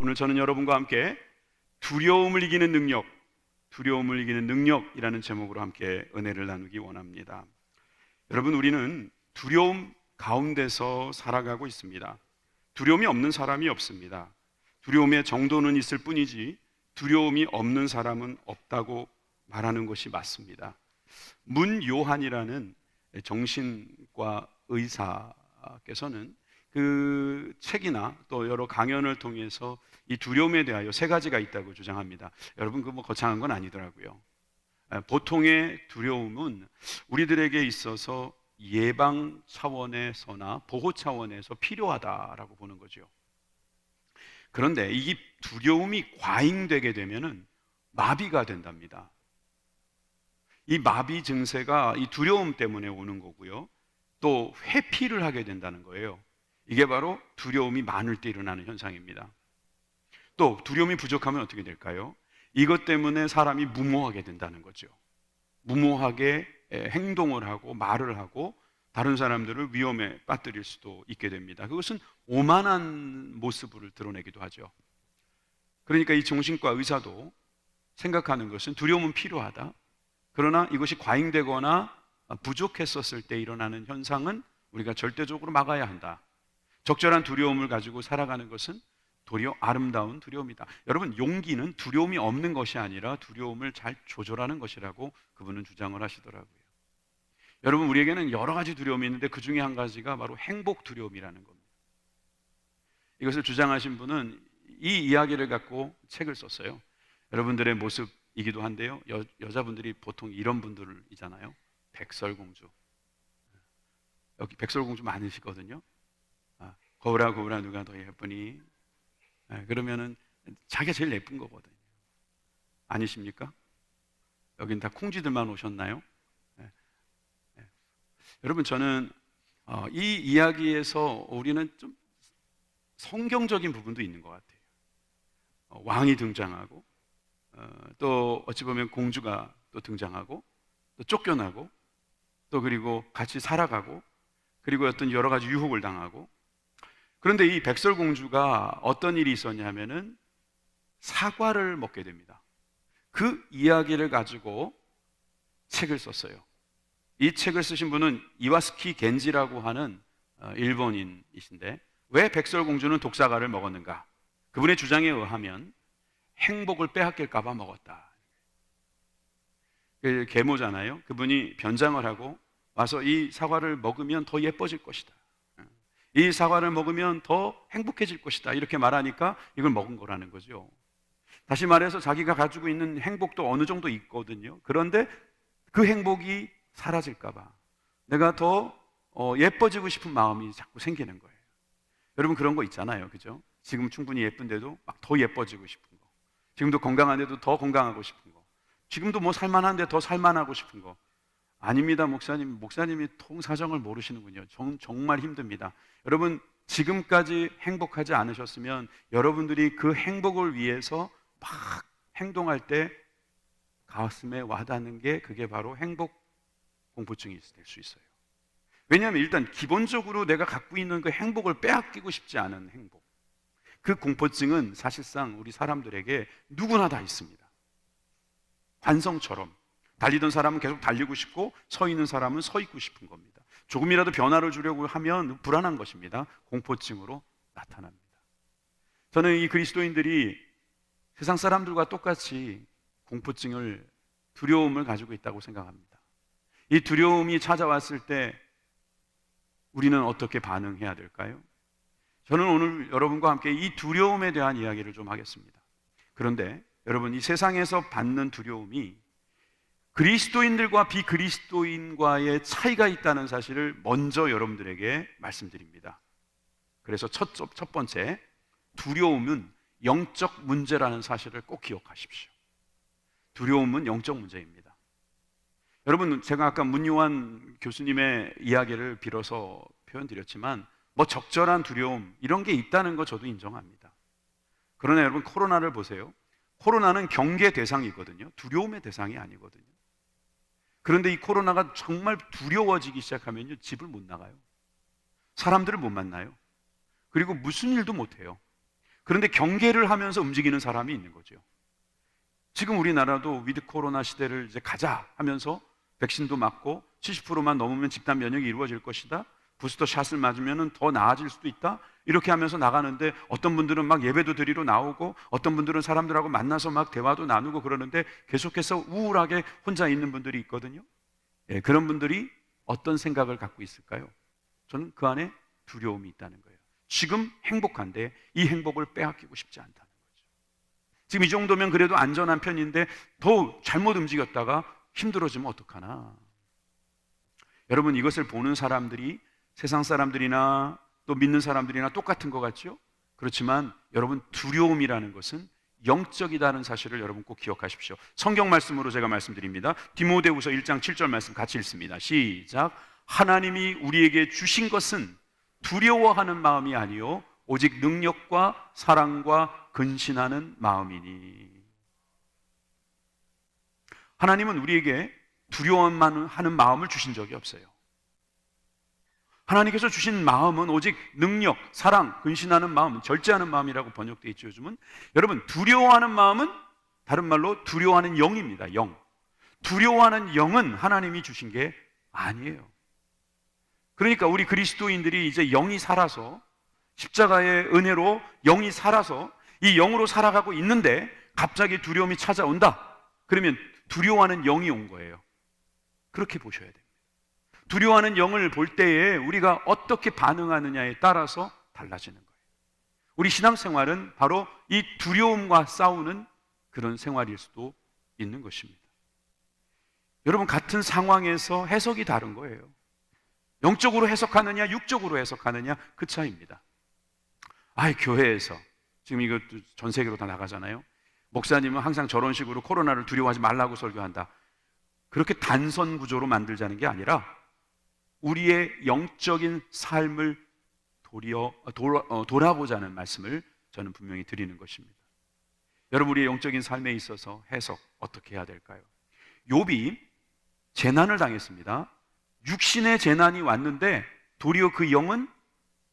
오늘 저는 여러분과 함께 두려움을 이기는 능력, 두려움을 이기는 능력이라는 제목으로 함께 은혜를 나누기 원합니다. 여러분, 우리는 두려움 가운데서 살아가고 있습니다. 두려움이 없는 사람이 없습니다. 두려움의 정도는 있을 뿐이지 두려움이 없는 사람은 없다고 말하는 것이 맞습니다. 문요한이라는 정신과 의사께서는 그 책이나 또 여러 강연을 통해서 이 두려움에 대하여 세 가지가 있다고 주장합니다. 여러분, 그 뭐 거창한 건 아니더라고요. 보통의 두려움은 우리들에게 있어서 예방 차원에서나 보호 차원에서 필요하다라고 보는 거죠. 그런데 이 두려움이 과잉되게 되면은 마비가 된답니다. 이 마비 증세가 이 두려움 때문에 오는 거고요. 또 회피를 하게 된다는 거예요. 이게 바로 두려움이 많을 때 일어나는 현상입니다. 또 두려움이 부족하면 어떻게 될까요? 이것 때문에 사람이 무모하게 된다는 거죠. 무모하게 행동을 하고 말을 하고 다른 사람들을 위험에 빠뜨릴 수도 있게 됩니다. 그것은 오만한 모습을 드러내기도 하죠. 그러니까 이 정신과 의사도 생각하는 것은 두려움은 필요하다. 그러나 이것이 과잉되거나 부족했었을 때 일어나는 현상은 우리가 절대적으로 막아야 한다. 적절한 두려움을 가지고 살아가는 것은 도리어 아름다운 두려움이다. 여러분, 용기는 두려움이 없는 것이 아니라 두려움을 잘 조절하는 것이라고 그분은 주장을 하시더라고요. 여러분, 우리에게는 여러 가지 두려움이 있는데 그 중에 한 가지가 바로 행복 두려움이라는 겁니다. 이것을 주장하신 분은 이 이야기를 갖고 책을 썼어요. 여러분들의 모습이기도 한데요. 여자분들이 보통 이런 분들이잖아요. 백설공주. 여기 백설공주 많으시거든요. 거울아 거울아 누가 더 예쁘니? 그러면은 자기가 제일 예쁜 거거든요. 아니십니까? 여긴 다 콩쥐들만 오셨나요? 여러분, 저는 이 이야기에서 우리는 좀 성경적인 부분도 있는 것 같아요. 왕이 등장하고 또 어찌 보면 공주가 또 등장하고 또 쫓겨나고 또 그리고 같이 살아가고 그리고 어떤 여러 가지 유혹을 당하고. 그런데 이 백설공주가 어떤 일이 있었냐면은 사과를 먹게 됩니다. 그 이야기를 가지고 책을 썼어요. 이 책을 쓰신 분은 이와스키 겐지라고 하는 일본인이신데, 왜 백설공주는 독사과를 먹었는가? 그분의 주장에 의하면 행복을 빼앗길까 봐 먹었다. 그 계모잖아요. 그분이 변장을 하고 와서 이 사과를 먹으면 더 예뻐질 것이다. 이 사과를 먹으면 더 행복해질 것이다. 이렇게 말하니까 이걸 먹은 거라는 거죠. 다시 말해서 자기가 가지고 있는 행복도 어느 정도 있거든요. 그런데 그 행복이 사라질까 봐 내가 더 예뻐지고 싶은 마음이 자꾸 생기는 거예요. 여러분, 그런 거 있잖아요. 그죠? 지금 충분히 예쁜데도 막 더 예뻐지고 싶은 거. 지금도 건강한데도 더 건강하고 싶은 거. 지금도 뭐 살만한데 더 살만하고 싶은 거. 아닙니다, 목사님. 목사님이 통사정을 모르시는군요. 정말 힘듭니다. 여러분, 지금까지 행복하지 않으셨으면 여러분들이 그 행복을 위해서 막 행동할 때 가슴에 와닿는 게 그게 바로 행복 공포증이 될 수 있어요. 왜냐하면 일단 기본적으로 내가 갖고 있는 그 행복을 빼앗기고 싶지 않은 행복, 그 공포증은 사실상 우리 사람들에게 누구나 다 있습니다. 관성처럼 달리던 사람은 계속 달리고 싶고 서 있는 사람은 서 있고 싶은 겁니다. 조금이라도 변화를 주려고 하면 불안한 것입니다. 공포증으로 나타납니다. 저는 이 그리스도인들이 세상 사람들과 똑같이 공포증을, 두려움을 가지고 있다고 생각합니다. 이 두려움이 찾아왔을 때 우리는 어떻게 반응해야 될까요? 저는 오늘 여러분과 함께 이 두려움에 대한 이야기를 좀 하겠습니다. 그런데 여러분, 이 세상에서 받는 두려움이 그리스도인들과 비그리스도인과의 차이가 있다는 사실을 먼저 여러분들에게 말씀드립니다. 그래서 첫 번째, 두려움은 영적 문제라는 사실을 꼭 기억하십시오. 두려움은 영적 문제입니다. 여러분, 제가 아까 문요한 교수님의 이야기를 빌어서 표현드렸지만 뭐 적절한 두려움 이런 게 있다는 거 저도 인정합니다. 그러나 여러분, 코로나를 보세요. 코로나는 경계 대상이거든요. 두려움의 대상이 아니거든요. 그런데 이 코로나가 정말 두려워지기 시작하면요, 집을 못 나가요. 사람들을 못 만나요. 그리고 무슨 일도 못 해요. 그런데 경계를 하면서 움직이는 사람이 있는 거죠. 지금 우리나라도 위드 코로나 시대를 이제 가자 하면서 백신도 맞고 70%만 넘으면 집단 면역이 이루어질 것이다. 부스터 샷을 맞으면 더 나아질 수도 있다. 이렇게 하면서 나가는데 어떤 분들은 막 예배도 드리러 나오고 어떤 분들은 사람들하고 만나서 막 대화도 나누고 그러는데 계속해서 우울하게 혼자 있는 분들이 있거든요. 예, 그런 분들이 어떤 생각을 갖고 있을까요? 저는 그 안에 두려움이 있다는 거예요. 지금 행복한데 이 행복을 빼앗기고 싶지 않다는 거죠. 지금 이 정도면 그래도 안전한 편인데 더 잘못 움직였다가 힘들어지면 어떡하나. 여러분, 이것을 보는 사람들이 세상 사람들이나 또 믿는 사람들이나 똑같은 것 같죠? 그렇지만 여러분, 두려움이라는 것은 영적이다는 사실을 여러분 꼭 기억하십시오. 성경 말씀으로 제가 말씀드립니다. 디모데후서 1장 7절 말씀 같이 읽습니다. 시작. 하나님이 우리에게 주신 것은 두려워하는 마음이 아니요 오직 능력과 사랑과 근신하는 마음이니. 하나님은 우리에게 두려워만 하는 마음을 주신 적이 없어요. 하나님께서 주신 마음은 오직 능력, 사랑, 근신하는 마음, 절제하는 마음이라고 번역되어 있죠. 요즘은. 여러분, 두려워하는 마음은 다른 말로 두려워하는 영입니다. 영. 두려워하는 영은 하나님이 주신 게 아니에요. 그러니까 우리 그리스도인들이 이제 영이 살아서, 십자가의 은혜로 영이 살아서 이 영으로 살아가고 있는데 갑자기 두려움이 찾아온다. 그러면 두려워하는 영이 온 거예요. 그렇게 보셔야 됩니다. 두려워하는 영을 볼 때에 우리가 어떻게 반응하느냐에 따라서 달라지는 거예요. 우리 신앙생활은 바로 이 두려움과 싸우는 그런 생활일 수도 있는 것입니다. 여러분, 같은 상황에서 해석이 다른 거예요. 영적으로 해석하느냐 육적으로 해석하느냐, 그 차이입니다. 교회에서 지금 이것도 전 세계로 다 나가잖아요. 목사님은 항상 저런 식으로 코로나를 두려워하지 말라고 설교한다. 그렇게 단선 구조로 만들자는 게 아니라 우리의 영적인 삶을 돌아보자는 말씀을 저는 분명히 드리는 것입니다. 여러분, 우리의 영적인 삶에 있어서 해석 어떻게 해야 될까요? 욥이 재난을 당했습니다. 육신의 재난이 왔는데 도리어 그 영은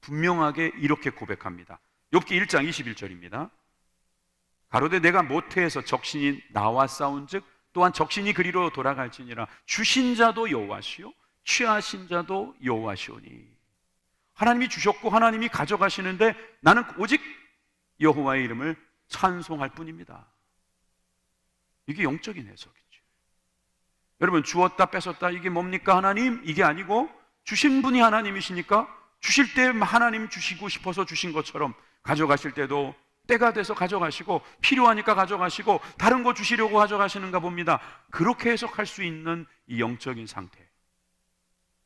분명하게 이렇게 고백합니다. 욥기 1장 21절입니다. 가로되 내가 모태에서 적신이 나와 싸운즉 또한 적신이 그리로 돌아갈지니라. 주신 자도 여호와시요 취하신 자도 여호와시오니. 하나님이 주셨고 하나님이 가져가시는데 나는 오직 여호와의 이름을 찬송할 뿐입니다. 이게 영적인 해석이죠. 여러분, 주었다 뺏었다 이게 뭡니까? 하나님? 이게 아니고 주신 분이 하나님이시니까 주실 때 하나님 주시고 싶어서 주신 것처럼 가져가실 때도 때가 돼서 가져가시고 필요하니까 가져가시고 다른 거 주시려고 가져가시는가 봅니다. 그렇게 해석할 수 있는 이 영적인 상태,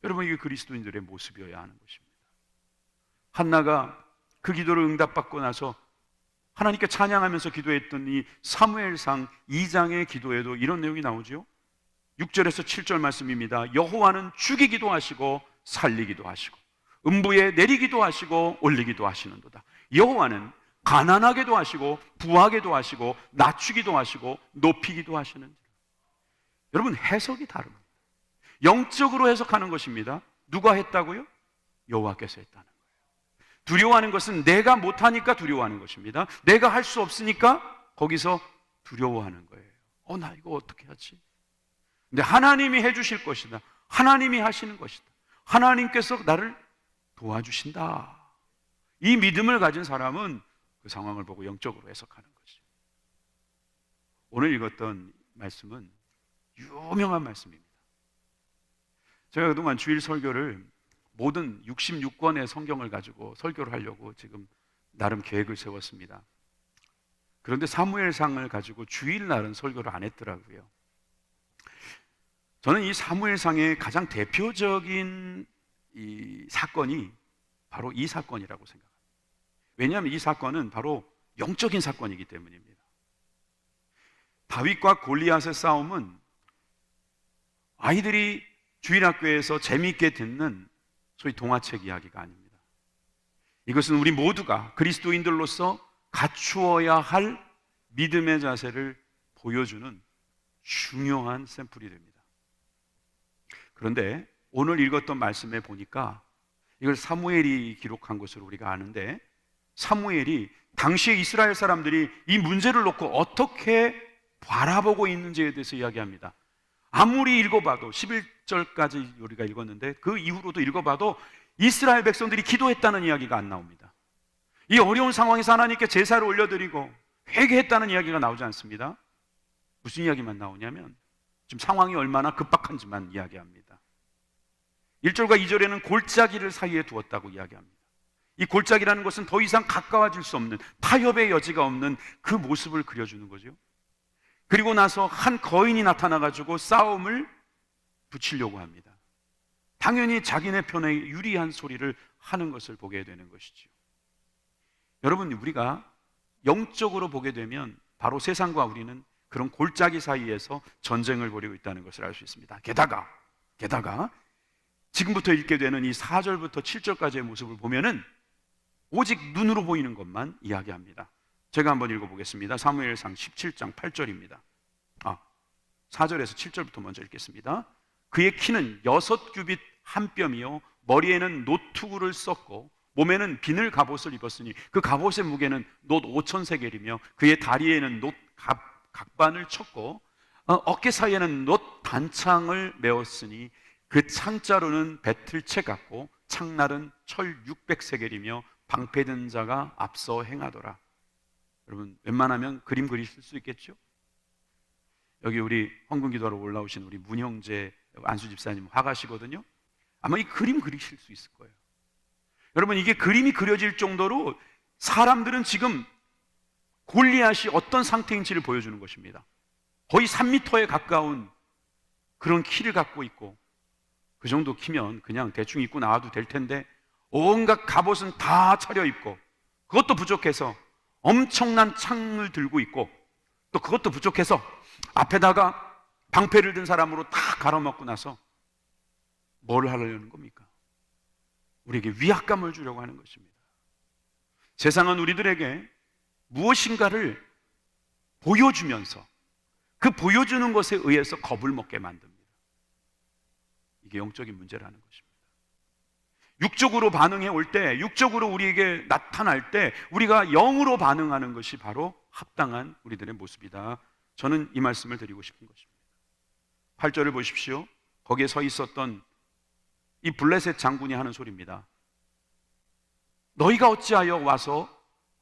여러분, 이게 그리스도인들의 모습이어야 하는 것입니다. 한나가 그 기도를 응답받고 나서 하나님께 찬양하면서 기도했던 이 사무엘상 2장의 기도에도 이런 내용이 나오죠. 6절에서 7절 말씀입니다. 여호와는 죽이기도 하시고 살리기도 하시고 음부에 내리기도 하시고 올리기도 하시는도다. 여호와는 가난하게도 하시고 부하게도 하시고 낮추기도 하시고 높이기도 하시는. 여러분, 해석이 다릅니다. 영적으로 해석하는 것입니다. 누가 했다고요? 여호와께서 했다는 거예요. 두려워하는 것은 내가 못하니까 두려워하는 것입니다. 내가 할 수 없으니까 거기서 두려워하는 거예요. 나 이거 어떻게 하지? 근데 하나님이 해주실 것이다. 하나님이 하시는 것이다. 하나님께서 나를 도와주신다. 이 믿음을 가진 사람은 그 상황을 보고 영적으로 해석하는 거죠. 오늘 읽었던 말씀은 유명한 말씀입니다. 제가 그동안 주일 설교를 모든 66권의 성경을 가지고 설교를 하려고 지금 나름 계획을 세웠습니다. 그런데 사무엘상을 가지고 주일날은 설교를 안 했더라고요. 저는 이 사무엘상의 가장 대표적인 이 사건이 바로 이 사건이라고 생각합니다. 왜냐하면 이 사건은 바로 영적인 사건이기 때문입니다. 다윗과 골리앗의 싸움은 아이들이 주일학교에서 재미있게 듣는 소위 동화책 이야기가 아닙니다. 이것은 우리 모두가 그리스도인들로서 갖추어야 할 믿음의 자세를 보여주는 중요한 샘플이 됩니다. 그런데 오늘 읽었던 말씀에 보니까 이걸 사무엘이 기록한 것으로 우리가 아는데 사무엘이 당시에 이스라엘 사람들이 이 문제를 놓고 어떻게 바라보고 있는지에 대해서 이야기합니다. 아무리 읽어봐도 11절까지 우리가 읽었는데 그 이후로도 읽어봐도 이스라엘 백성들이 기도했다는 이야기가 안 나옵니다. 이 어려운 상황에서 하나님께 제사를 올려드리고 회개했다는 이야기가 나오지 않습니다. 무슨 이야기만 나오냐면 지금 상황이 얼마나 급박한지만 이야기합니다. 1절과 2절에는 골짜기를 사이에 두었다고 이야기합니다. 이 골짜기라는 것은 더 이상 가까워질 수 없는, 타협의 여지가 없는 그 모습을 그려주는 거죠. 그리고 나서 한 거인이 나타나가지고 싸움을 붙이려고 합니다. 당연히 자기네 편에 유리한 소리를 하는 것을 보게 되는 것이죠. 여러분, 우리가 영적으로 보게 되면 바로 세상과 우리는 그런 골짜기 사이에서 전쟁을 벌이고 있다는 것을 알 수 있습니다. 게다가 지금부터 읽게 되는 이 4절부터 7절까지의 모습을 보면은 오직 눈으로 보이는 것만 이야기합니다. 제가 한번 읽어보겠습니다. 사무엘상 17장 8절입니다. 4절에서 7절부터 먼저 읽겠습니다. 그의 키는 6규빗 한 뼘이요 머리에는 노투구를 썼고 몸에는 비늘 갑옷을 입었으니 그 갑옷의 무게는 놋 5,000세겔이며 그의 다리에는 놋 각반을 쳤고 어깨 사이에는 놋 단창을 메었으니 그 창자로는 배틀채 같고 창날은 철 600세겔이며 방패든 자가 앞서 행하더라. 여러분, 웬만하면 그림 그리실 수 있겠죠? 여기 우리 헌금기도하러 올라오신 우리 문형재 안수 집사님 화가시거든요. 아마 이 그림 그리실 수 있을 거예요. 여러분, 이게 그림이 그려질 정도로 사람들은 지금 골리앗이 어떤 상태인지를 보여주는 것입니다. 거의 3m에 가까운 그런 키를 갖고 있고, 그 정도 키면 그냥 대충 입고 나와도 될 텐데 온갖 갑옷은 다 차려입고, 그것도 부족해서 엄청난 창을 들고 있고, 또 그것도 부족해서 앞에다가 방패를 든 사람으로 다 갈아먹고 나서 뭘 하려는 겁니까? 우리에게 위압감을 주려고 하는 것입니다. 세상은 우리들에게 무엇인가를 보여주면서 그 보여주는 것에 의해서 겁을 먹게 만듭니다. 이게 영적인 문제라는 것입니다. 육적으로 반응해 올 때, 육적으로 우리에게 나타날 때 우리가 영으로 반응하는 것이 바로 합당한 우리들의 모습이다. 저는 이 말씀을 드리고 싶은 것입니다. 8절을 보십시오. 거기에 서 있었던 이 블레셋 장군이 하는 소리입니다. 너희가 어찌하여 와서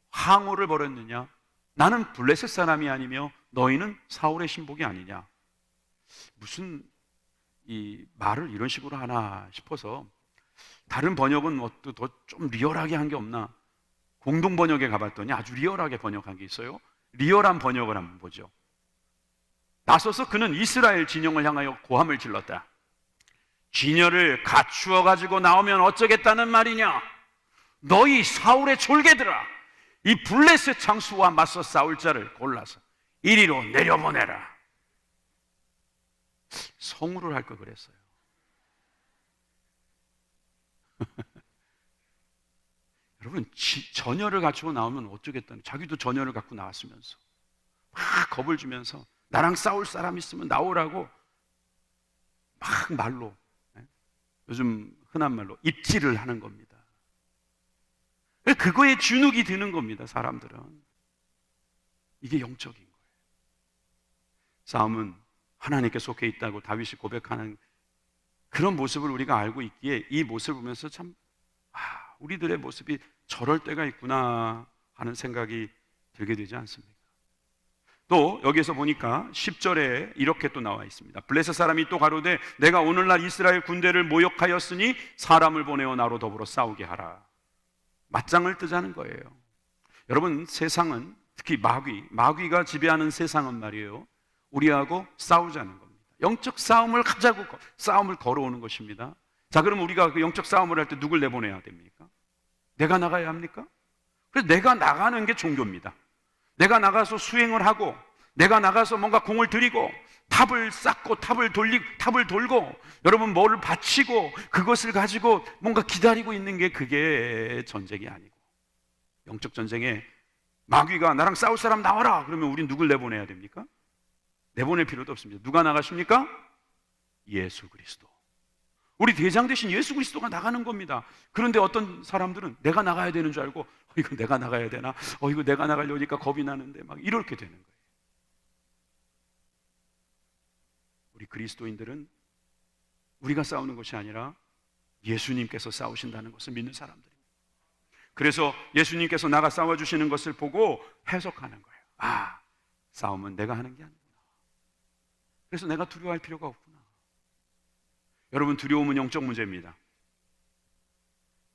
항오를 벌였느냐? 나는 블레셋 사람이 아니며 너희는 사울의 신복이 아니냐? 무슨 이 말을 이런 식으로 하나 싶어서 다른 번역은 더 좀 리얼하게 한 게 없나? 공동 번역에 가봤더니 아주 리얼하게 번역한 게 있어요. 리얼한 번역을 한번 보죠. 나서서 그는 이스라엘 진영을 향하여 고함을 질렀다. 진열을 갖추어 가지고 나오면 어쩌겠다는 말이냐? 너희 사울의 졸개들아, 이 블레셋 장수와 맞서 싸울 자를 골라서 이리로 내려보내라. 성우를 할 걸 그랬어요. 여러분, 전열을 갖추고 나오면 어쩌겠다는, 자기도 전열을 갖고 나왔으면서 막 겁을 주면서 나랑 싸울 사람 있으면 나오라고 막 말로, 요즘 흔한 말로 입질을 하는 겁니다. 그거에 주눅이 드는 겁니다. 사람들은. 이게 영적인 거예요. 싸움은 하나님께 속해 있다고 다윗이 고백하는 그런 모습을 우리가 알고 있기에 이 모습을 보면서 참 우리들의 모습이 저럴 때가 있구나 하는 생각이 들게 되지 않습니까? 또 여기에서 보니까 10절에 이렇게 또 나와 있습니다. 블레셋 사람이 또 가로되 내가 오늘날 이스라엘 군대를 모욕하였으니 사람을 보내어 나로 더불어 싸우게 하라. 맞짱을 뜨자는 거예요. 여러분, 세상은 특히 마귀가 지배하는 세상은 말이에요, 우리하고 싸우자는 겁니다. 영적 싸움을 하자고 싸움을 걸어오는 것입니다. 자, 그럼 우리가 그 영적 싸움을 할 때 누굴 내보내야 됩니까? 내가 나가야 합니까? 그래서 내가 나가는 게 종교입니다. 내가 나가서 수행을 하고, 내가 나가서 뭔가 공을 들이고, 탑을 쌓고, 탑을 돌고, 여러분 뭐를 바치고, 그것을 가지고 뭔가 기다리고 있는 게 그게 전쟁이 아니고, 영적 전쟁에 마귀가 나랑 싸울 사람 나와라 그러면 우린 누굴 내보내야 됩니까? 내보낼 필요도 없습니다. 누가 나가십니까? 예수 그리스도. 우리 대장 대신 예수 그리스도가 나가는 겁니다. 그런데 어떤 사람들은 내가 나가야 되는 줄 알고 이거 내가 나가야 되나? 이거 내가 나가려니까 겁이 나는데 막 이렇게 되는 거예요. 우리 그리스도인들은 우리가 싸우는 것이 아니라 예수님께서 싸우신다는 것을 믿는 사람들입니다. 그래서 예수님께서 나가 싸워주시는 것을 보고 해석하는 거예요. 아, 싸움은 내가 하는 게 아니구나. 그래서 내가 두려워할 필요가 없구나. 여러분, 두려움은 영적 문제입니다.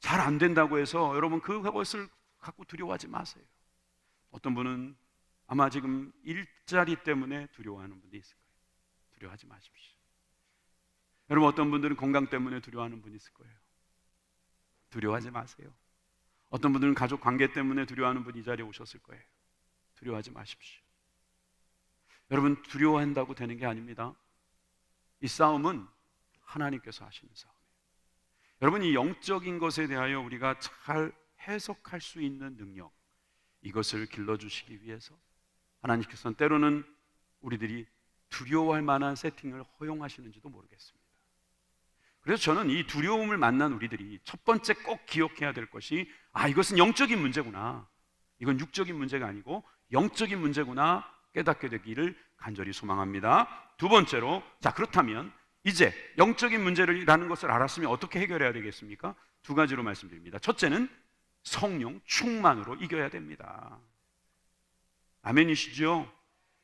잘 안 된다고 해서 여러분 그것을 갖고 두려워하지 마세요. 어떤 분은 아마 지금 일자리 때문에 두려워하는 분이 있을 거예요. 두려워하지 마십시오. 여러분, 어떤 분들은 건강 때문에 두려워하는 분이 있을 거예요. 두려워하지 마세요. 어떤 분들은 가족 관계 때문에 두려워하는 분이 이 자리에 오셨을 거예요. 두려워하지 마십시오. 여러분, 두려워한다고 되는 게 아닙니다. 이 싸움은 하나님께서 하시는 싸움이에요. 여러분, 이 영적인 것에 대하여 우리가 잘 해석할 수 있는 능력, 이것을 길러주시기 위해서 하나님께서는 때로는 우리들이 두려워할 만한 세팅을 허용하시는지도 모르겠습니다. 그래서 저는 이 두려움을 만난 우리들이 첫 번째 꼭 기억해야 될 것이, 이것은 영적인 문제구나, 이건 육적인 문제가 아니고 영적인 문제구나 깨닫게 되기를 간절히 소망합니다. 두 번째로, 그렇다면 이제 영적인 문제라는 것을 알았으면 어떻게 해결해야 되겠습니까? 두 가지로 말씀드립니다. 첫째는 성령 충만으로 이겨야 됩니다. 아멘이시죠?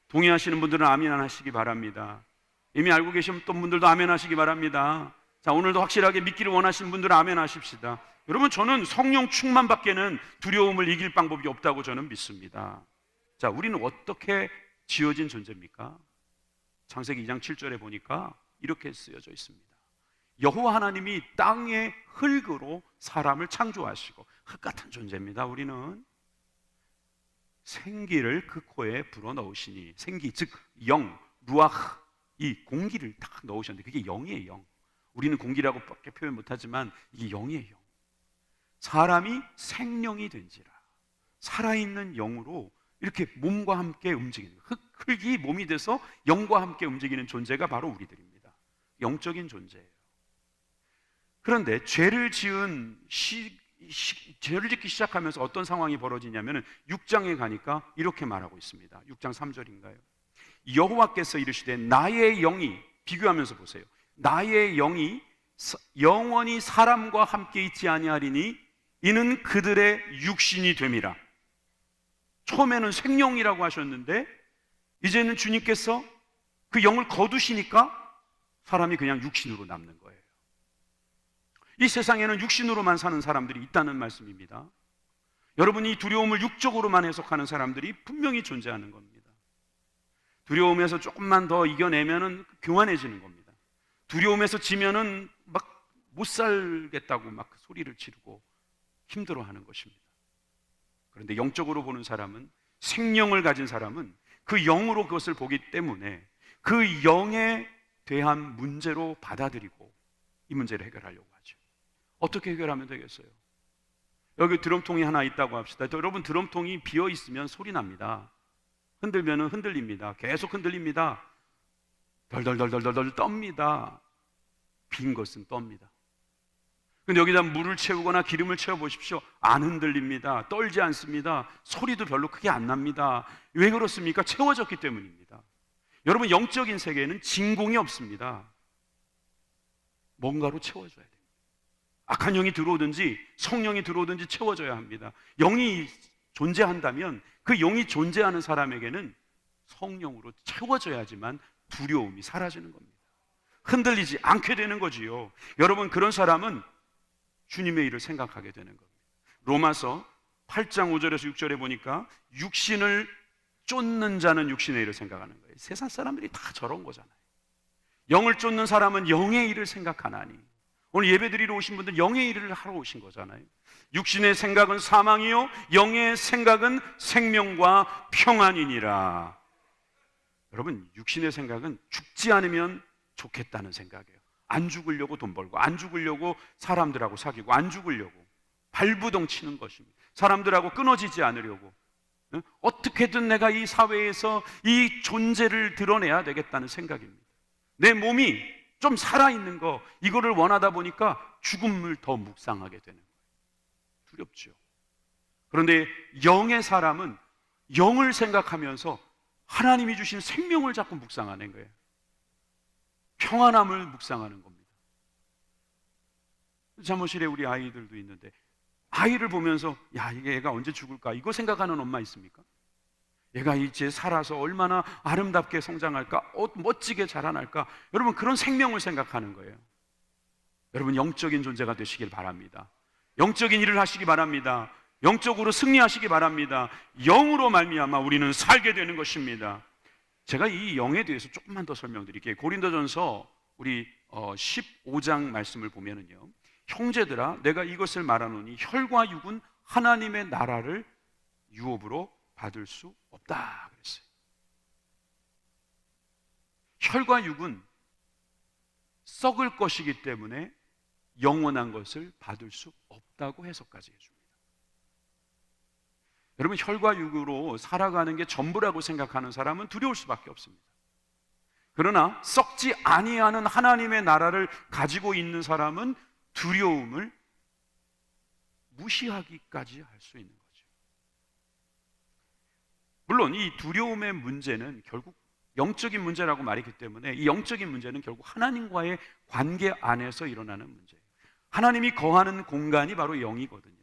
동의하시는 분들은 아멘 하시기 바랍니다. 이미 알고 계신 분들도 아멘 하시기 바랍니다. 오늘도 확실하게 믿기를 원하시는 분들은 아멘 하십시다. 여러분, 저는 성령 충만밖에는 두려움을 이길 방법이 없다고 저는 믿습니다. 우리는 어떻게 지어진 존재입니까? 창세기 2장 7절에 보니까 이렇게 쓰여져 있습니다. 여호와 하나님이 땅의 흙으로 사람을 창조하시고, 흙 같은 존재입니다. 우리는 생기를 그 코에 불어넣으시니, 생기 즉 영, 루아흐, 이 공기를 딱 넣으셨는데 그게 영이에요. 영. 우리는 공기라고밖에 표현 못하지만 이게 영이에요. 사람이 생명이 된지라, 살아있는 영으로 이렇게 몸과 함께 움직이는, 흙이 몸이 돼서 영과 함께 움직이는 존재가 바로 우리들입니다. 영적인 존재예요. 그런데 죄를 짓기 시작하면서 어떤 상황이 벌어지냐면 6장에 가니까 이렇게 말하고 있습니다. 6장 3절인가요? 여호와께서 이르시되 나의 영이, 비교하면서 보세요. 나의 영이 영원히 사람과 함께 있지 아니하리니 이는 그들의 육신이 됨이라. 처음에는 생명이라고 하셨는데 이제는 주님께서 그 영을 거두시니까 사람이 그냥 육신으로 남는 거예요. 이 세상에는 육신으로만 사는 사람들이 있다는 말씀입니다. 여러분이 두려움을 육적으로만 해석하는 사람들이 분명히 존재하는 겁니다. 두려움에서 조금만 더 이겨내면은 교만해지는 겁니다. 두려움에서 지면은 막 못 살겠다고 막 소리를 지르고 힘들어하는 것입니다. 그런데 영적으로 보는 사람은, 생명을 가진 사람은 그 영으로 그것을 보기 때문에 그 영에 대한 문제로 받아들이고 이 문제를 해결하려고 하죠. 어떻게 해결하면 되겠어요? 여기 드럼통이 하나 있다고 합시다. 여러분, 드럼통이 비어 있으면 소리 납니다. 흔들면 흔들립니다. 계속 흔들립니다. 덜덜덜덜덜 떱니다. 빈 것은 떱니다. 근데 여기다 물을 채우거나 기름을 채워 보십시오. 안 흔들립니다. 떨지 않습니다. 소리도 별로 크게 안 납니다. 왜 그렇습니까? 채워졌기 때문입니다. 여러분, 영적인 세계에는 진공이 없습니다. 뭔가로 채워줘야 됩니다. 악한 영이 들어오든지 성령이 들어오든지 채워져야 합니다. 영이 존재한다면 그 영이 존재하는 사람에게는 성령으로 채워져야지만 두려움이 사라지는 겁니다. 흔들리지 않게 되는 거지요. 여러분, 그런 사람은 주님의 일을 생각하게 되는 겁니다. 로마서 8장 5절에서 6절에 보니까 육신을 쫓는 자는 육신의 일을 생각하는 거예요. 세상 사람들이 다 저런 거잖아요. 영을 쫓는 사람은 영의 일을 생각하나니, 오늘 예배드리러 오신 분들 영의 일을 하러 오신 거잖아요. 육신의 생각은 사망이요 영의 생각은 생명과 평안이니라. 여러분, 육신의 생각은 죽지 않으면 좋겠다는 생각이에요. 안 죽으려고 돈 벌고, 안 죽으려고 사람들하고 사귀고, 안 죽으려고 발부동 치는 것입니다. 사람들하고 끊어지지 않으려고, 어떻게든 내가 이 사회에서 이 존재를 드러내야 되겠다는 생각입니다. 내 몸이 좀 살아있는 거, 이거를 원하다 보니까 죽음을 더 묵상하게 되는 거예요. 두렵죠. 그런데 영의 사람은 영을 생각하면서 하나님이 주신 생명을 자꾸 묵상하는 거예요. 평안함을 묵상하는 겁니다. 사무실에 우리 아이들도 있는데 아이를 보면서 야, 이게 얘가 언제 죽을까? 이거 생각하는 엄마 있습니까? 얘가 이제 살아서 얼마나 아름답게 성장할까? 멋지게 자라날까? 여러분, 그런 생명을 생각하는 거예요. 여러분, 영적인 존재가 되시길 바랍니다. 영적인 일을 하시기 바랍니다. 영적으로 승리하시기 바랍니다. 영으로 말미암아 우리는 살게 되는 것입니다. 제가 이 영에 대해서 조금만 더 설명드릴게요. 고린도전서 우리 15장 말씀을 보면은요, 형제들아 내가 이것을 말하노니 혈과 육은 하나님의 나라를 유업으로 받을 수 없다 그랬어요. 혈과 육은 썩을 것이기 때문에 영원한 것을 받을 수 없다고 해석까지 해줍니다. 여러분, 혈과 육으로 살아가는 게 전부라고 생각하는 사람은 두려울 수밖에 없습니다. 그러나 썩지 아니하는 하나님의 나라를 가지고 있는 사람은 두려움을 무시하기까지 할 수 있는 거죠. 물론 이 두려움의 문제는 결국 영적인 문제라고 말했기 때문에 이 영적인 문제는 결국 하나님과의 관계 안에서 일어나는 문제예요. 하나님이 거하는 공간이 바로 영이거든요.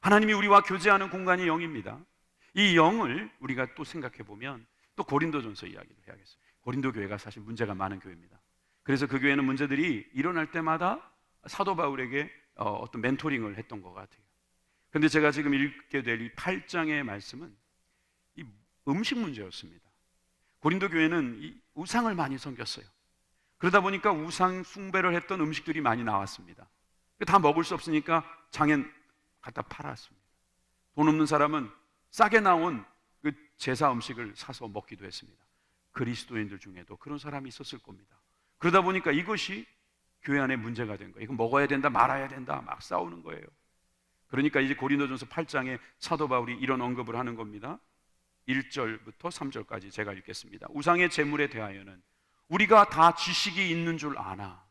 하나님이 우리와 교제하는 공간이 영입니다. 이 영을 우리가 또 생각해 보면 또 고린도전서 이야기를 해야겠어요. 고린도 교회가 사실 문제가 많은 교회입니다. 그래서 그 교회는 문제들이 일어날 때마다 사도 바울에게 어떤 멘토링을 했던 것 같아요. 그런데 제가 지금 읽게 될 이 8장의 말씀은 이 음식 문제였습니다. 고린도 교회는 이 우상을 많이 섬겼어요. 그러다 보니까 우상 숭배를 했던 음식들이 많이 나왔습니다. 다 먹을 수 없으니까 장엔 갖다 팔았습니다. 돈 없는 사람은 싸게 나온 그 제사 음식을 사서 먹기도 했습니다. 그리스도인들 중에도 그런 사람이 있었을 겁니다. 그러다 보니까 이것이 교회 안에 문제가 된 거예요. 이거 먹어야 된다 말아야 된다 막 싸우는 거예요. 그러니까 이제 고린도전서 8장에 사도 바울이 이런 언급을 하는 겁니다. 1절부터 3절까지 제가 읽겠습니다. 우상의 제물에 대하여는 우리가 다 지식이 있는 줄 아나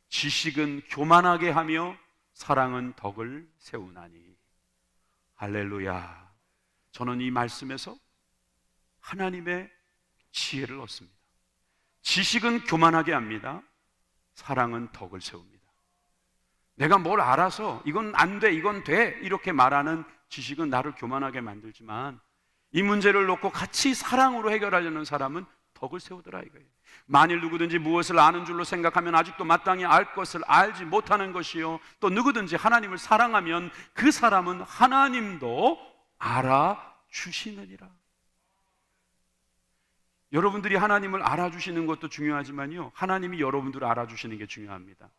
지식은 교만하게 하며 사랑은 덕을 세우나니. 할렐루야. 저는 이 말씀에서 하나님의 지혜를 얻습니다. 지식은 교만하게 합니다. 사랑은 덕을 세웁니다. 내가 뭘 알아서 이건 안 돼, 이건 돼 이렇게 말하는 지식은 나를 교만하게 만들지만 이 문제를 놓고 같이 사랑으로 해결하려는 사람은 덕을 세우더라 이거예요. 만일 누구든지 무엇을 아는 줄로 생각하면 아직도 마땅히 알 것을 알지 못하는 것이요, 또 누구든지 하나님을 사랑하면 그 사람은 하나님도 알아주시느니라. 여러분들이 하나님을 알아주시는 것도 중요하지만요, 하나님이 여러분들을 알아주시는 게 중요합니다.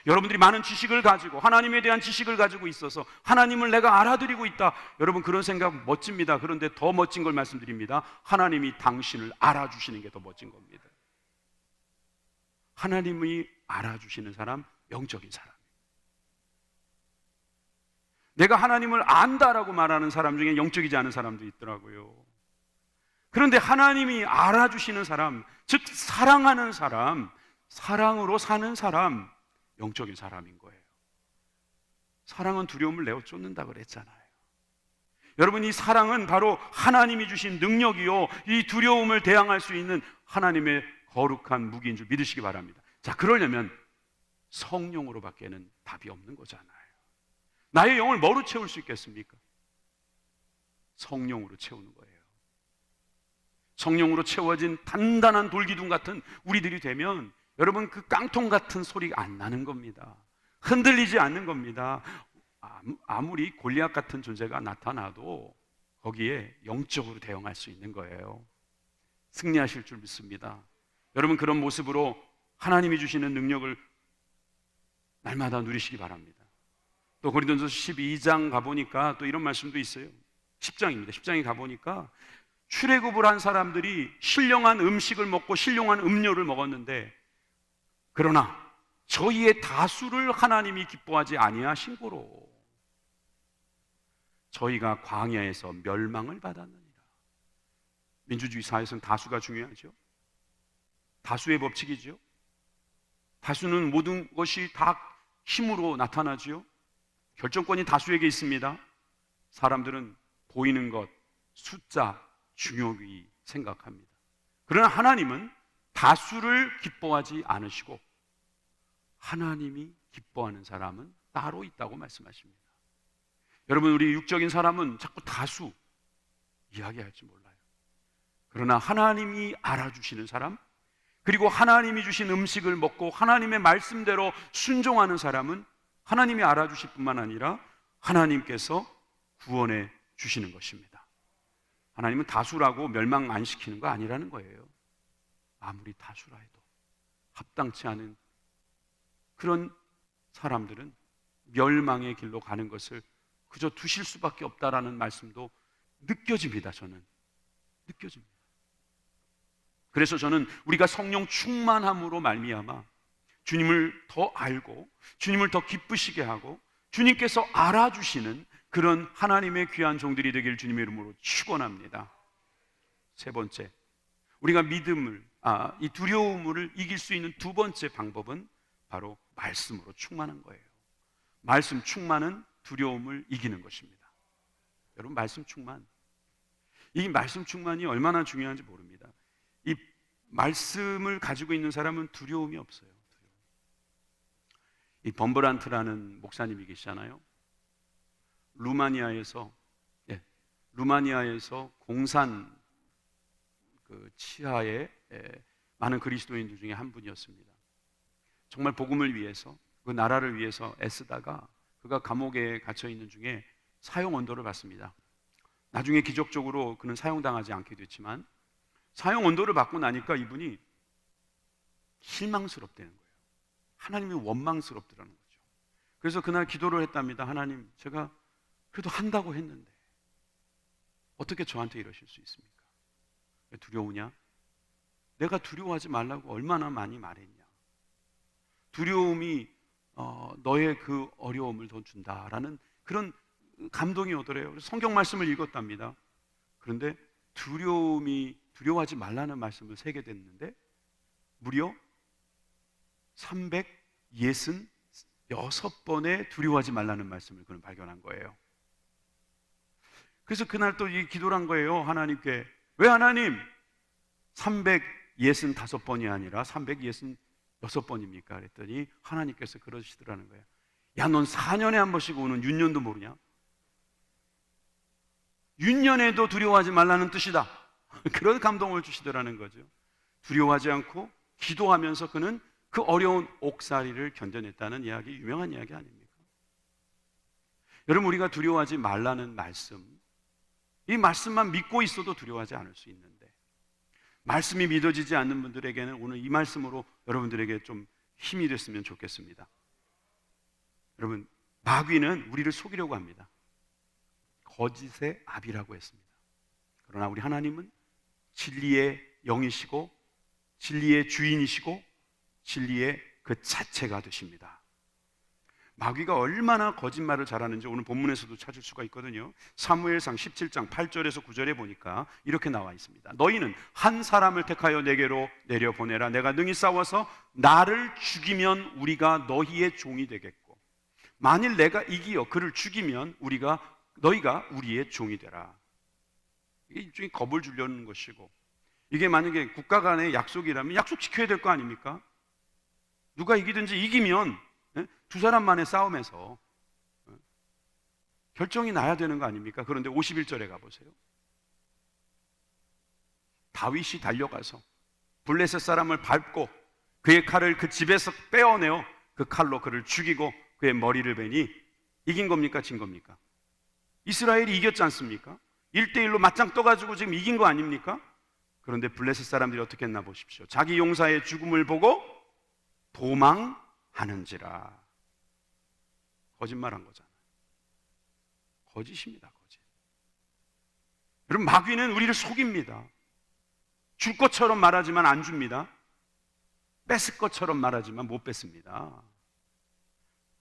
여러분들이 많은 지식을 가지고 하나님에 대한 지식을 가지고 있어서 하나님을 내가 알아드리고 있다, 여러분 그런 생각 멋집니다. 그런데 더 멋진 걸 말씀드립니다. 하나님이 당신을 알아주시는 게 더 멋진 겁니다. 하나님이 알아주시는 사람, 영적인 사람. 내가 하나님을 안다라고 말하는 사람 중에 영적이지 않은 사람도 있더라고요. 그런데 하나님이 알아주시는 사람, 즉 사랑하는 사람, 사랑으로 사는 사람, 영적인 사람인 거예요. 사랑은 두려움을 내어 쫓는다 그랬잖아요. 여러분, 이 사랑은 바로 하나님이 주신 능력이요, 이 두려움을 대항할 수 있는 하나님의 거룩한 무기인 줄 믿으시기 바랍니다. 자, 그러려면 성령으로 밖에는 답이 없는 거잖아요. 나의 영을 뭐로 채울 수 있겠습니까? 성령으로 채우는 거예요. 성령으로 채워진 단단한 돌기둥 같은 우리들이 되면 여러분, 그 깡통 같은 소리가 안 나는 겁니다. 흔들리지 않는 겁니다. 아무리 골리앗 같은 존재가 나타나도 거기에 영적으로 대응할 수 있는 거예요. 승리하실 줄 믿습니다. 여러분, 그런 모습으로 하나님이 주시는 능력을 날마다 누리시기 바랍니다. 또 고린도전서 12장 가보니까 또 이런 말씀도 있어요. 10장입니다. 10장에 가보니까 출애굽을 한 사람들이 신령한 음식을 먹고 신령한 음료를 먹었는데, 그러나 저희의 다수를 하나님이 기뻐하지 아니하신 고로 저희가 광야에서 멸망을 받았느니라. 민주주의 사회에서는 다수가 중요하죠. 다수의 법칙이죠. 다수는 모든 것이 다 힘으로 나타나죠. 결정권이 다수에게 있습니다. 사람들은 보이는 것, 숫자 중요히 생각합니다. 그러나 하나님은 다수를 기뻐하지 않으시고 하나님이 기뻐하는 사람은 따로 있다고 말씀하십니다. 여러분, 우리 육적인 사람은 자꾸 다수 이야기할지 몰라요. 그러나 하나님이 알아주시는 사람, 그리고 하나님이 주신 음식을 먹고 하나님의 말씀대로 순종하는 사람은 하나님이 알아주실 뿐만 아니라 하나님께서 구원해 주시는 것입니다. 하나님은 다수라고 멸망 안 시키는 거 아니라는 거예요. 아무리 다수라 해도 합당치 않은 그런 사람들은 멸망의 길로 가는 것을 그저 두실 수밖에 없다라는 말씀도 느껴집니다. 저는 느껴집니다. 그래서 저는 우리가 성령 충만함으로 말미암아 주님을 더 알고 주님을 더 기쁘시게 하고 주님께서 알아주시는 그런 하나님의 귀한 종들이 되길 주님의 이름으로 축원합니다. 세 번째, 우리가 이 두려움을 이길 수 있는 두 번째 방법은 바로 말씀으로 충만한 거예요. 말씀 충만은 두려움을 이기는 것입니다. 여러분, 말씀 충만, 이 말씀 충만이 얼마나 중요한지 모릅니다. 이 말씀을 가지고 있는 사람은 두려움이 없어요. 이 범브란트라는 목사님이 계시잖아요. 루마니아에서 공산 그 치하에 많은 그리스도인들 중에 한 분이었습니다. 정말 복음을 위해서, 그 나라를 위해서 애쓰다가 그가 감옥에 갇혀 있는 중에 사형 언도를 받습니다. 나중에 기적적으로 그는 사형당하지 않게 됐지만 사형 언도를 받고 나니까 이분이 실망스럽다는 거예요. 하나님이 원망스럽더라는 거죠. 그래서 그날 기도를 했답니다. 하나님, 제가 그래도 한다고 했는데 어떻게 저한테 이러실 수 있습니까? 왜 두려우냐? 내가 두려워하지 말라고 얼마나 많이 말했냐? 두려움이 너의 그 어려움을 더 준다라는 그런 감동이 오더래요. 그래서 성경 말씀을 읽었답니다. 그런데 두려워하지 말라는 말씀을 세게 됐는데 무려 366번의 두려워하지 말라는 말씀을 그는 발견한 거예요. 그래서 그날 또 이 기도를 한 거예요. 하나님께. 왜 하나님 365번이 아니라 366번입니까? 그랬더니 하나님께서 그러시더라는 거예요. 야, 넌 4년에 한 번씩 오는 윤년도 모르냐? 윤년에도 두려워하지 말라는 뜻이다. 그런 감동을 주시더라는 거죠. 두려워하지 않고 기도하면서 그는 그 어려운 옥살이를 견뎌냈다는 이야기, 유명한 이야기 아닙니까? 여러분, 우리가 두려워하지 말라는 말씀, 이 말씀만 믿고 있어도 두려워하지 않을 수 있는데 말씀이 믿어지지 않는 분들에게는 오늘 이 말씀으로 여러분들에게 좀 힘이 됐으면 좋겠습니다. 여러분, 마귀는 우리를 속이려고 합니다. 거짓의 아비라고 했습니다. 그러나 우리 하나님은 진리의 영이시고 진리의 주인이시고 진리의 그 자체가 되십니다. 마귀가 얼마나 거짓말을 잘하는지 오늘 본문에서도 찾을 수가 있거든요. 사무엘상 17장 8절에서 9절에 보니까 이렇게 나와 있습니다. 너희는 한 사람을 택하여 내게로 내려보내라. 내가 능히 싸워서 나를 죽이면 우리가 너희의 종이 되겠고 만일 내가 이기어 그를 죽이면 너희가 우리의 종이 되라. 이게 일종의 겁을 주려는 것이고, 이게 만약에 국가 간의 약속이라면 약속 지켜야 될 거 아닙니까? 누가 이기든지 이기면 두 사람만의 싸움에서 결정이 나야 되는 거 아닙니까? 그런데 51절에 가보세요. 다윗이 달려가서 블레셋 사람을 밟고 그의 칼을 그 집에서 빼어내어 그 칼로 그를 죽이고 그의 머리를 베니 이긴 겁니까? 진 겁니까? 이스라엘이 이겼지 않습니까? 1대1로 맞짱 떠가지고 지금 이긴 거 아닙니까? 그런데 블레셋 사람들이 어떻게 했나 보십시오. 자기 용사의 죽음을 보고 도망하는지라. 거짓말한 거잖아요. 거짓입니다. 거짓. 여러분, 마귀는 우리를 속입니다. 줄 것처럼 말하지만 안 줍니다. 뺏을 것처럼 말하지만 못 뺏습니다.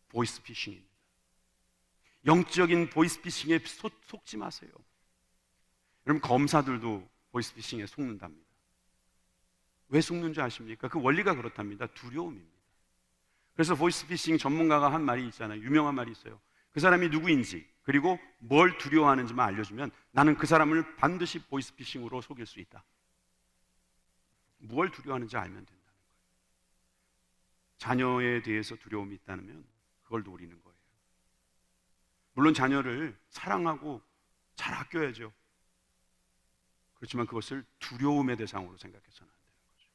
보이스피싱입니다. 영적인 보이스피싱에 속지 마세요. 여러분, 검사들도 보이스피싱에 속는답니다. 왜 속는 줄 아십니까? 그 원리가 그렇답니다. 두려움입니다. 그래서 보이스피싱 전문가가 한 말이 있잖아요. 유명한 말이 있어요. 그 사람이 누구인지, 그리고 뭘 두려워하는지만 알려주면 나는 그 사람을 반드시 보이스피싱으로 속일 수 있다. 뭘 두려워하는지 알면 된다는 거예요. 자녀에 대해서 두려움이 있다면 그걸 노리는 거예요. 물론 자녀를 사랑하고 잘 아껴야죠. 그렇지만 그것을 두려움의 대상으로 생각해서는 안 되는 거죠.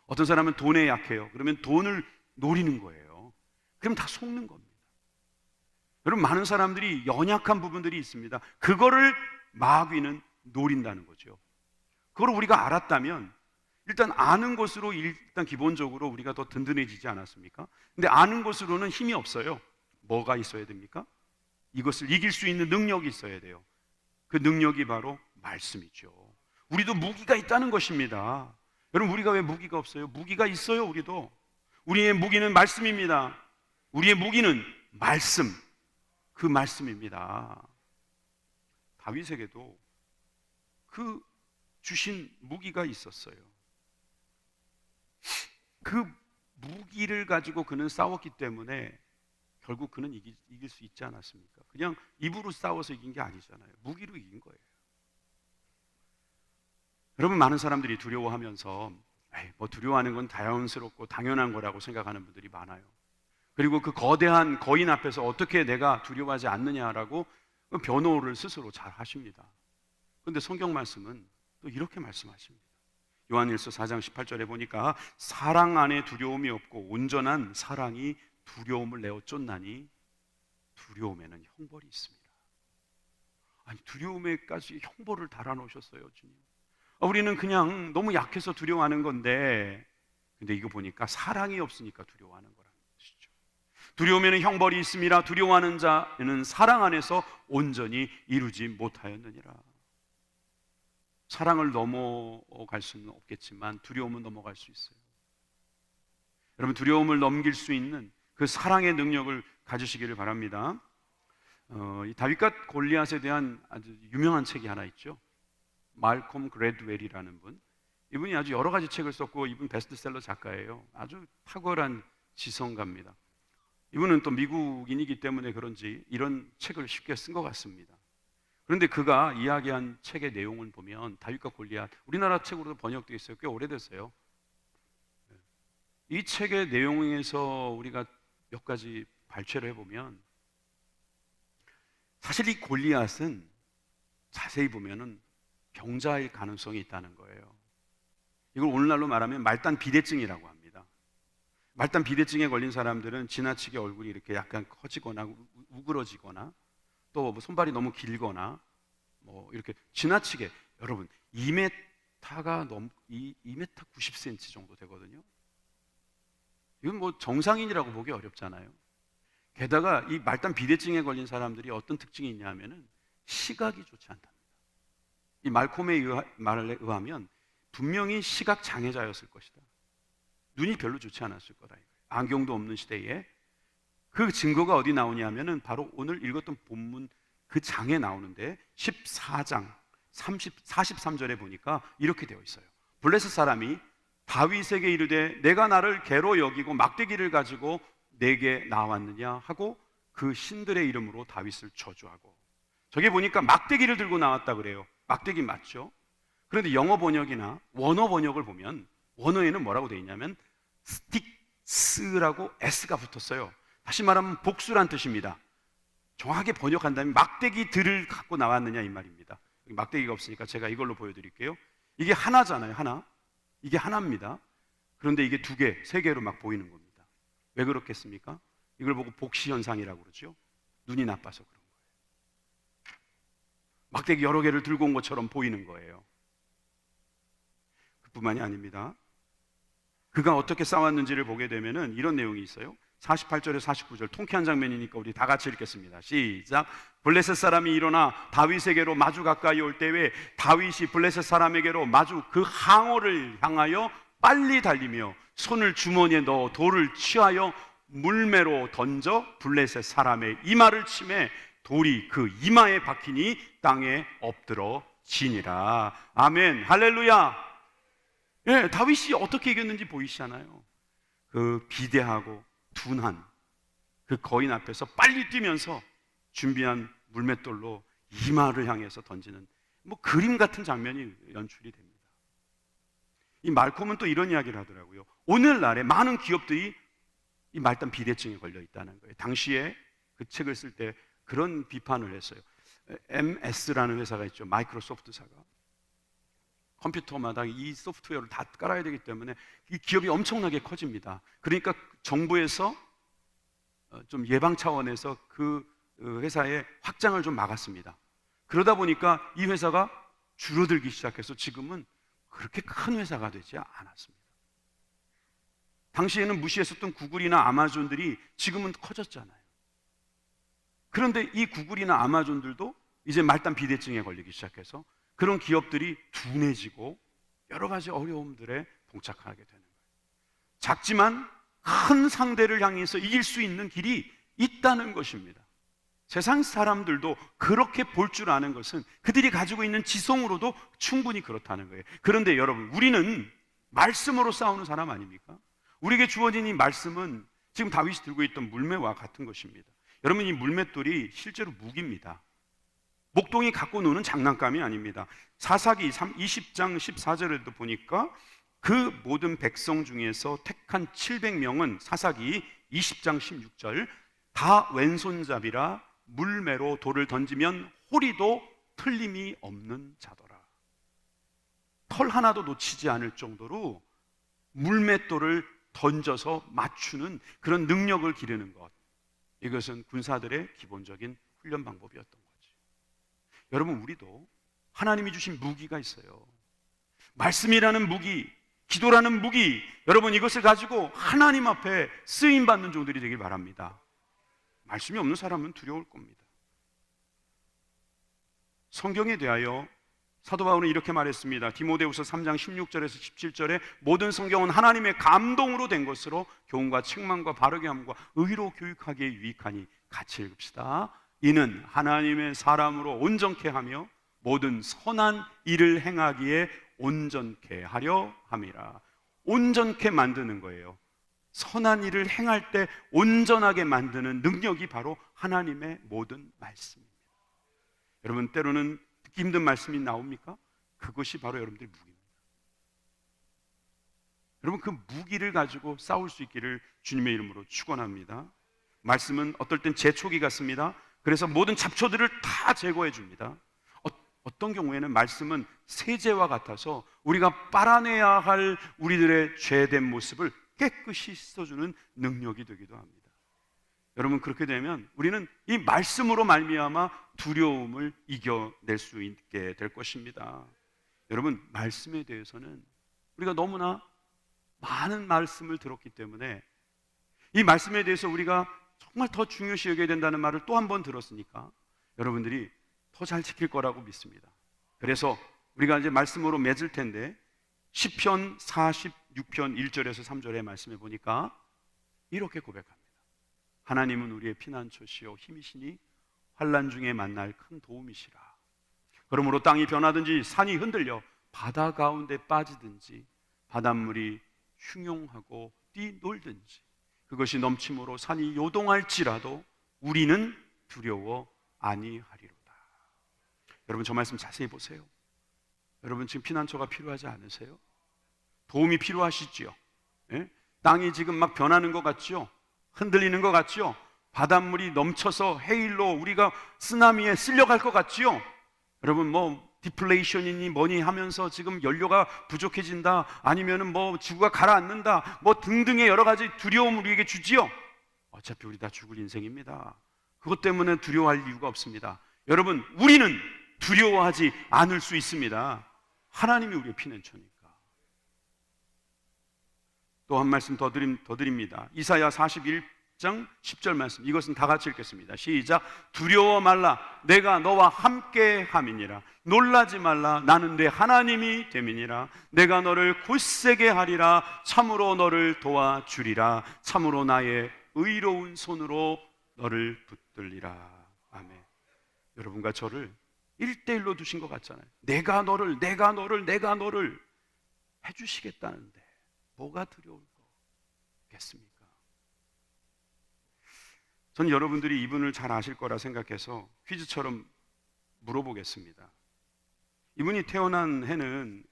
어떤 사람은 돈에 약해요. 그러면 돈을 노리는 거예요. 그럼 다 속는 겁니다. 여러분, 많은 사람들이 연약한 부분들이 있습니다. 그거를 마귀는 노린다는 거죠. 그걸 우리가 알았다면 일단 아는 것으로 일단 기본적으로 우리가 더 든든해지지 않았습니까? 근데 아는 것으로는 힘이 없어요. 뭐가 있어야 됩니까? 이것을 이길 수 있는 능력이 있어야 돼요. 그 능력이 바로 말씀이죠. 우리도 무기가 있다는 것입니다. 여러분, 우리가 왜 무기가 없어요? 무기가 있어요. 우리도. 우리의 무기는 말씀입니다. 우리의 무기는 말씀, 그 말씀입니다. 다윗에게도 그 주신 무기가 있었어요. 그 무기를 가지고 그는 싸웠기 때문에 결국 그는 이길 수 있지 않았습니까? 그냥 입으로 싸워서 이긴 게 아니잖아요. 무기로 이긴 거예요. 여러분, 많은 사람들이 두려워하면서 뭐 두려워하는 건 자연스럽고 당연한 거라고 생각하는 분들이 많아요. 그리고 그 거대한 거인 앞에서 어떻게 내가 두려워하지 않느냐라고 변호를 스스로 잘 하십니다. 그런데 성경 말씀은 또 이렇게 말씀하십니다. 요한일서 4장 18절에 보니까 사랑 안에 두려움이 없고 온전한 사랑이 두려움을 내어 쫓나니 두려움에는 형벌이 있습니다. 아니, 두려움에까지 형벌을 달아놓으셨어요, 주님. 우리는 그냥 너무 약해서 두려워하는 건데, 근데 이거 보니까 사랑이 없으니까 두려워하는 거라는 것이죠. 두려움에는 형벌이 있음이라 두려워하는 자는 사랑 안에서 온전히 이루지 못하였느니라. 사랑을 넘어갈 수는 없겠지만 두려움은 넘어갈 수 있어요. 여러분, 두려움을 넘길 수 있는 그 사랑의 능력을 가지시기를 바랍니다. 이 다윗과 골리앗에 대한 아주 유명한 책이 하나 있죠. 말콤 그레드웰이라는 분. 이분이 아주 여러 가지 책을 썼고 이분 베스트셀러 작가예요. 아주 탁월한 지성가입니다. 이분은 또 미국인이기 때문에 그런지 이런 책을 쉽게 쓴 것 같습니다. 그런데 그가 이야기한 책의 내용을 보면 다윗과 골리앗, 우리나라 책으로도 번역되어 있어요. 꽤 오래됐어요. 이 책의 내용에서 우리가 몇 가지 발췌를 해보면 사실 이 골리앗은 자세히 보면은 병자일 가능성이 있다는 거예요. 이걸 오늘날로 말하면 말단 비대증이라고 합니다. 말단 비대증에 걸린 사람들은 지나치게 얼굴이 이렇게 약간 커지거나 우그러지거나 또 뭐 손발이 너무 길거나 뭐 이렇게 지나치게, 여러분 2m가 2m 90cm 정도 되거든요. 이건 뭐 정상인이라고 보기 어렵잖아요. 게다가 이 말단 비대증에 걸린 사람들이 어떤 특징이 있냐면은 시각이 좋지 않답니다. 이 말콤의 말에 의하면 분명히 시각 장애자였을 것이다. 눈이 별로 좋지 않았을 거다. 안경도 없는 시대에. 그 증거가 어디 나오냐면은 바로 오늘 읽었던 본문 그 장에 나오는데 14장 43절에 보니까 이렇게 되어 있어요. 블레셋 사람이 다윗에게 이르되 내가 나를 개로 여기고 막대기를 가지고 내게 나왔느냐 하고 그 신들의 이름으로 다윗을 저주하고. 저게 보니까 막대기를 들고 나왔다 그래요. 막대기 맞죠? 그런데 영어 번역이나 원어 번역을 보면 원어에는 뭐라고 되어 있냐면 스틱스라고 S가 붙었어요. 다시 말하면 복수란 뜻입니다. 정확하게 번역한다면 막대기들을 갖고 나왔느냐 이 말입니다. 막대기가 없으니까 제가 이걸로 보여드릴게요. 이게 하나잖아요. 하나. 이게 하나입니다. 그런데 이게 두 개, 세 개로 막 보이는 겁니다. 왜 그렇겠습니까? 이걸 보고 복시현상이라고 그러죠. 눈이 나빠서 그런 거예요. 막대기 여러 개를 들고 온 것처럼 보이는 거예요. 그뿐만이 아닙니다. 그가 어떻게 싸웠는지를 보게 되면은 이런 내용이 있어요. 48절에 49절 통쾌한 장면이니까 우리 다 같이 읽겠습니다. 시작. 블레셋 사람이 일어나 다윗에게로 마주 가까이 올 때에 다윗이 블레셋 사람에게로 마주 그 항오를 향하여 빨리 달리며 손을 주머니에 넣어 돌을 취하여 물매로 던져 블레셋 사람의 이마를 치매 돌이 그 이마에 박히니 땅에 엎드러 지니라. 아멘. 할렐루야. 예, 다윗이 어떻게 이겼는지 보이시잖아요. 그 비대하고 둔한 그 거인 앞에서 빨리 뛰면서 준비한 물맷돌로 이마를 향해서 던지는 뭐 그림 같은 장면이 연출이 됩니다. 이 말콤은 또 이런 이야기를 하더라고요. 오늘날에 많은 기업들이 이 말단 비대증에 걸려 있다는 거예요. 당시에 그 책을 쓸 때 그런 비판을 했어요. MS라는 회사가 있죠. 마이크로소프트사가. 컴퓨터마다 이 소프트웨어를 다 깔아야 되기 때문에 이 기업이 엄청나게 커집니다. 그러니까 정부에서 좀 예방 차원에서 그 회사의 확장을 좀 막았습니다. 그러다 보니까 이 회사가 줄어들기 시작해서 지금은 그렇게 큰 회사가 되지 않았습니다. 당시에는 무시했었던 구글이나 아마존들이 지금은 커졌잖아요. 그런데 이 구글이나 아마존들도 이제 말단 비대증에 걸리기 시작해서 그런 기업들이 둔해지고 여러 가지 어려움들에 봉착하게 되는 거예요. 작지만 큰 상대를 향해서 이길 수 있는 길이 있다는 것입니다. 세상 사람들도 그렇게 볼 줄 아는 것은 그들이 가지고 있는 지성으로도 충분히 그렇다는 거예요. 그런데 여러분, 우리는 말씀으로 싸우는 사람 아닙니까? 우리에게 주어진 이 말씀은 지금 다윗이 들고 있던 물매와 같은 것입니다. 여러분, 이 물맷돌이 실제로 무기입니다. 목동이 갖고 노는 장난감이 아닙니다. 사사기 20장 14절에도 보니까 그 모든 백성 중에서 택한 700명은 사사기 20장 16절 다 왼손잡이라 물매로 돌을 던지면 호리도 틀림이 없는 자더라. 털 하나도 놓치지 않을 정도로 물맷돌을 던져서 맞추는 그런 능력을 기르는 것, 이것은 군사들의 기본적인 훈련 방법이었던 거지. 여러분, 우리도 하나님이 주신 무기가 있어요. 말씀이라는 무기, 기도라는 무기, 여러분 이것을 가지고 하나님 앞에 쓰임받는 종들이 되길 바랍니다. 말씀이 없는 사람은 두려울 겁니다. 성경에 대하여 사도 바울은 이렇게 말했습니다. 디모데후서 3장 16절에서 17절에 모든 성경은 하나님의 감동으로 된 것으로 교훈과 책망과 바르게 함과 의로 교육하기에 유익하니 같이 읽읍시다. 이는 하나님의 사람으로 온전케 하며 모든 선한 일을 행하기에 온전케 하려 함이라. 온전케 만드는 거예요. 선한 일을 행할 때 온전하게 만드는 능력이 바로 하나님의 모든 말씀입니다. 여러분, 때로는 듣기 힘든 말씀이 나옵니까? 그것이 바로 여러분들의 무기입니다. 여러분, 그 무기를 가지고 싸울 수 있기를 주님의 이름으로 축원합니다. 말씀은 어떨 땐 제초기 같습니다. 그래서 모든 잡초들을 다 제거해 줍니다. 어떤 경우에는 말씀은 세제와 같아서 우리가 빨아내야 할 우리들의 죄된 모습을 깨끗이 씻어주는 능력이 되기도 합니다. 여러분, 그렇게 되면 우리는 이 말씀으로 말미암아 두려움을 이겨낼 수 있게 될 것입니다. 여러분, 말씀에 대해서는 우리가 너무나 많은 말씀을 들었기 때문에 이 말씀에 대해서 우리가 정말 더 중요시 여겨야 된다는 말을 또 한 번 들었으니까 여러분들이 더 잘 지킬 거라고 믿습니다. 그래서 우리가 이제 말씀으로 맺을 텐데 시편 46편 1절에서 3절의 말씀에 보니까 이렇게 고백합니다. 하나님은 우리의 피난처시요 힘이시니 환난 중에 만날 큰 도움이시라. 그러므로 땅이 변하든지 산이 흔들려 바다 가운데 빠지든지 바닷물이 흉용하고 뛰놀든지 그것이 넘침으로 산이 요동할지라도 우리는 두려워 아니하리로다. 여러분, 저 말씀 자세히 보세요. 여러분, 지금 피난처가 필요하지 않으세요? 도움이 필요하시지요? 예? 땅이 지금 막 변하는 것 같죠? 흔들리는 것 같죠? 바닷물이 넘쳐서 해일로 우리가 쓰나미에 쓸려갈 것 같지요? 여러분, 디플레이션이니 뭐니 하면서 지금 연료가 부족해진다, 아니면은 지구가 가라앉는다, 등등의 여러 가지 두려움을 우리에게 주지요. 어차피 우리 다 죽을 인생입니다. 그것 때문에 두려워할 이유가 없습니다. 여러분, 우리는 두려워하지 않을 수 있습니다. 하나님이 우리의 피난처니까. 또 한 말씀 더 드립니다. 이사야 41장 10절 말씀, 이것은 다 같이 읽겠습니다. 시작. 두려워 말라, 내가 너와 함께 함이니라. 놀라지 말라, 나는 내 하나님이 됨이니라. 내가 너를 굳세게 하리라. 참으로 너를 도와주리라. 참으로 나의 의로운 손으로 너를 붙들리라. 아멘. 여러분과 저를 1대1로 두신 것 같잖아요. 내가 너를 해주시겠다는데 뭐가 두려울 거겠습니까? 전 여러분들이 이분을 잘 아실 거라 생각해서 퀴즈처럼 물어보겠습니다. 이분이 태어난 해는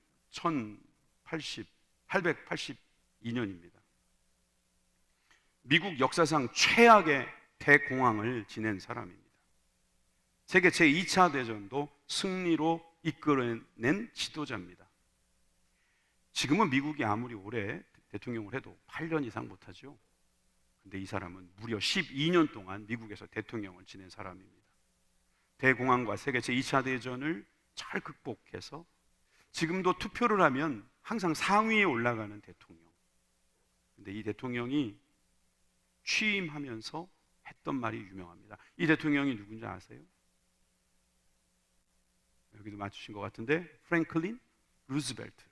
882년입니다. 미국 역사상 최악의 대공황을 지낸 사람입니다. 세계 제2차 대전도 승리로 이끌어낸 지도자입니다. 지금은 미국이 아무리 오래 대통령을 해도 8년 이상 못하죠. 근데 이 사람은 무려 12년 동안 미국에서 대통령을 지낸 사람입니다. 대공황과 세계 제2차 대전을 잘 극복해서 지금도 투표를 하면 항상 상위에 올라가는 대통령. 근데 이 대통령이 취임하면서 했던 말이 유명합니다. 이 대통령이 누군지 아세요? 여기도 맞추신 것 같은데 프랭클린 루즈벨트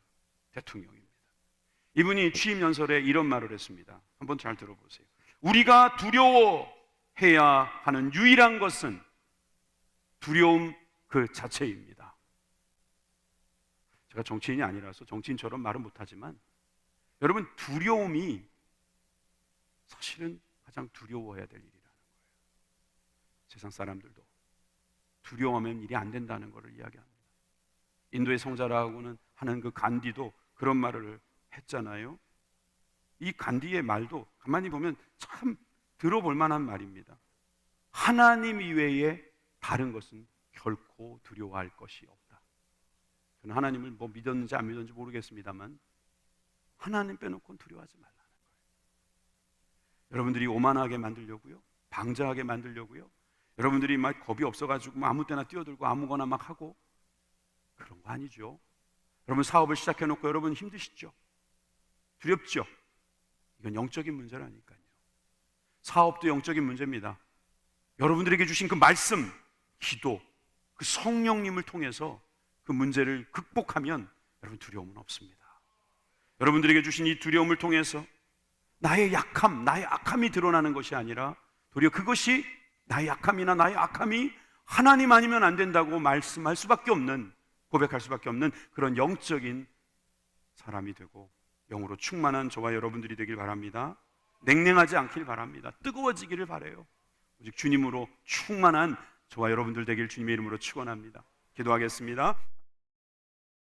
대통령입니다. 이분이 취임 연설에 이런 말을 했습니다. 한번 잘 들어보세요. 우리가 두려워해야 하는 유일한 것은 두려움 그 자체입니다. 제가 정치인이 아니라서 정치인처럼 말은 못하지만 여러분, 두려움이 사실은 가장 두려워해야 될 일이라는 거예요. 세상 사람들도 두려워하면 일이 안 된다는 것을 이야기합니다. 인도의 성자라고는 하는 그 간디도 그런 말을 했잖아요. 이 간디의 말도 가만히 보면 참 들어볼 만한 말입니다. 하나님 이외에 다른 것은 결코 두려워할 것이 없다. 저는 하나님을 뭐 믿었는지 안 믿었는지 모르겠습니다만 하나님 빼놓고는 두려워하지 말라는 거예요. 여러분들이 오만하게 만들려고요, 방자하게 만들려고요, 여러분들이 막 겁이 없어가지고 뭐 아무 때나 뛰어들고 아무거나 막 하고 그런 거 아니죠. 여러분 사업을 시작해놓고 여러분 힘드시죠? 두렵죠? 이건 영적인 문제라니까요. 사업도 영적인 문제입니다. 여러분들에게 주신 그 말씀, 기도, 그 성령님을 통해서 그 문제를 극복하면 여러분 두려움은 없습니다. 여러분들에게 주신 이 두려움을 통해서 나의 약함, 나의 악함이 드러나는 것이 아니라 도리어 그것이 나의 약함이나 나의 악함이 하나님 아니면 안 된다고 말씀할 수밖에 없는, 고백할 수밖에 없는 그런 영적인 사람이 되고 영으로 충만한 저와 여러분들이 되길 바랍니다. 냉랭하지 않길 바랍니다. 뜨거워지기를 바라요. 오직 주님으로 충만한 저와 여러분들 되길 주님의 이름으로 축원합니다. 기도하겠습니다.